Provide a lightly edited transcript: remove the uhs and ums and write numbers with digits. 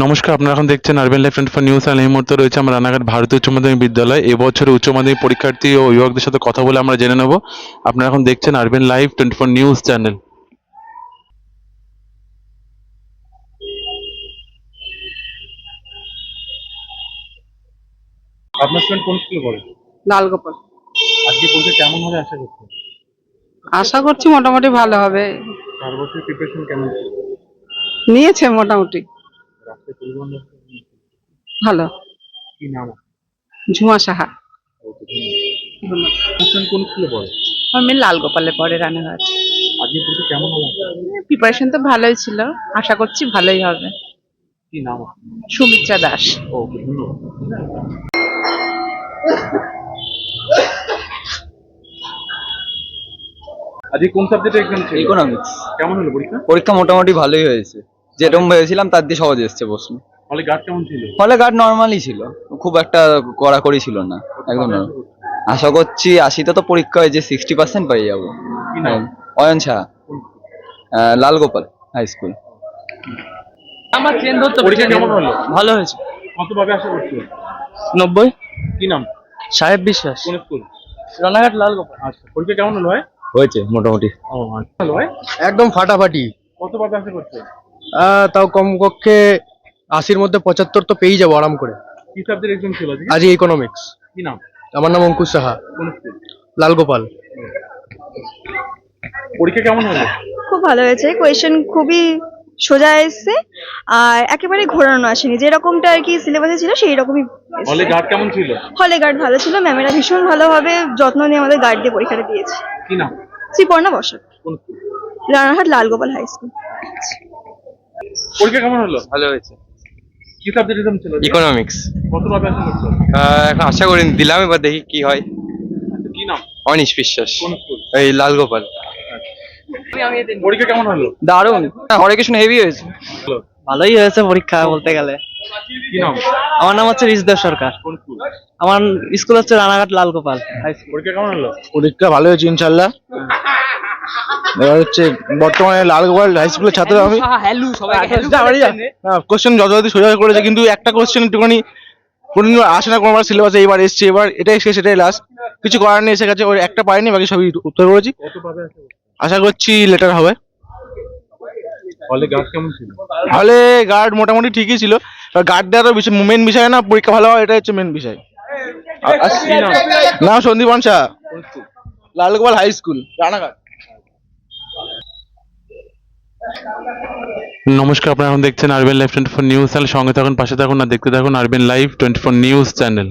নমস্কার, আপনারা এখন দেখছেন আরবেন লাইফ 24 নিউজ চ্যানেল। এই মুহূর্তে রয়েছে আমরা রানাঘাট ভারতীয় উচ্চ মাধ্যমিক বিদ্যালয়। এবছরের উচ্চ মাধ্যমিক পরীক্ষার্থী ও অভিভাবকদের সাথে কথা বলে আমরা জেনে নেব। আপনারা এখন দেখছেন আরবেন লাইফ 24 নিউজ চ্যানেল। আপনার স্টুডেন্ট কোন স্কুলে পড়ে? লালগোপাল। আজকে পরীক্ষা কেমন হবে আশা করছেন? আশা করছি মোটামুটি ভালো হবে। 4 বছর প্রিপারেশন কেমন ছিল? নিয়েছে মোটামুটি রাস্তায় পরিবহন ব্যবস্থা কেমন ছিল? ভালো। কি নাম? ঝুমা সাহা। ওকে, ধন্যবাদ। স্টুডেন্ট কোন স্কুলে পড়ে? আমার মেয়ে লালগোপালে পড়ে রানাঘাট। আজকে পরীক্ষা কেমন হবে? প্রিপারেশন তো ভালোই ছিল, আশা করছি ভালোই হবে। কি নাম? সুমিত্রা দাস। ওকে, ধন্যবাদ। আজকে কোন সাবজেক্টে এক্সাম ছিল? ইকোনমিক্স। কেমন হলো পরীক্ষা? পরীক্ষা মোটামুটি ভালোই হয়েছে, যেরকম ভেবেছিলাম তার দিয়ে সহজ এসেছে প্রশ্ন। হলে গার্ড কেমন ছিল? ফলে গার্ড নর্মালই ছিল, খুব একটা কড়াকড়ি ছিল না, একদম normal। আশা করছি 80তে তো পরীক্ষা হয়েছে, 60% পেয়ে যাবো। কি নাম? Ayan Saha, Lalgopal high school. আমার ট্রেন ধরতে পরীক্ষা কেমন হলো? ভালো হয়েছে। কত পাবে আশা করছো? 90। কি নাম? সাহেব বিশ্বাস। কোন স্কুল? রানাঘাট লালগোপাল। আচ্ছা, পরীক্ষা কেমন হলো ভাই? হয়েছে মোটামুটি ও আচ্ছা, হলো ভাই। একদম ফাটাফাটি। কত পাবে আশা করছো? তাও কমপক্ষে 80-র মধ্যে 75 তো পেয়েই যাবো আরাম করে। কি সাবজেক্ট এক্সাম ছিল আজকে? আজকে ইকোনমিক্স। কি নাম? আমার নাম অঙ্কুশ সাহা, কোন স্কুল? লালগোপাল। পরীক্ষা কেমন হলো? খুব ভালো হয়েছে, কোয়েশ্চেন খুবই সোজা এসছে আর একেবারে ঘোরানো আসেনি, যেরকমটা আর কি সিলেবাসে ছিল সেই রকমই। হলে গার্ড কেমন ছিল? হলে গার্ড ভালো ছিল, ম্যামেরা ভীষণ ভালোভাবে যত্ন নিয়ে আমাদের গার্ড দিয়ে পরীক্ষাটা দিয়েছে। কি নাম? শ্রীপর্ণা বসাক, কোন school? Ranaghat Lalgopal high school. পরীক্ষা কেমন হলো? ভালো হয়েছে। কি সাবজেক্ট এক্সাম ছিল আজকে? ইকোনমিক্স। কত পাবে আশা করছো? এখন আশা করি দিলাম, এবার দেখি কি হয়। আচ্ছা, কি নাম? অনিশ বিশ্বাস, কোন স্কুল? এই লালগোপাল। পরীক্ষা কেমন হলো? দারুণ, হরে কৃষ্ণ হেভি হয়েছে। হলো। ভালোই হয়েছে পরীক্ষা বলতে গেলে। কি নাম? আমার নাম হচ্ছে রিজদেব সরকার। কোন স্কুল? আমার স্কুল হচ্ছে রানাঘাট লালগোপাল হাই স্কুল। পরীক্ষা কেমন হলো? পরীক্ষা ভালো হয়েছে ইনশাল্লাহ। এবার হচ্ছে বর্তমানে লালগোপাল হাই স্কুলের ছাত্র আমি। হ্যালো সবাই কোশ্চেন যথাযথ সোজা করেছে, কিন্তু একটা কোশ্চেন একটুখানি কোনদিন আসে না কোনোবার সিলেবাসে, এবার এসছে, এবার এটাই শেষ, এটাই লাস্ট। কিছু করার নেই, এসে গেছে। ওর একটা পাইনি, বাকি সবই উত্তর করেছি। কত পাবে আশা করছো? আশা করছি লেটার হবে। হলে গার্ড কেমন ছিল? তাহলে গার্ড মোটামুটি ঠিকই ছিল। গার্ড দেওয়ার মেন বিষয় না, পরীক্ষা ভালো হয়, এটা হচ্ছে মেন বিষয়। কি নাম? নাম সন্দীপন শাহ, কোন school? Lalgopal high school, Ranaghat. নমস্কার, আপনারা এখন দেখছেন আরবেন লাইফ 24 নিউজ চ্যানেল। সঙ্গে থাকুন, পাশে থাকুন আর দেখতে থাকুন আরবেন লাইফ 24 নিউজ চ্যানেল।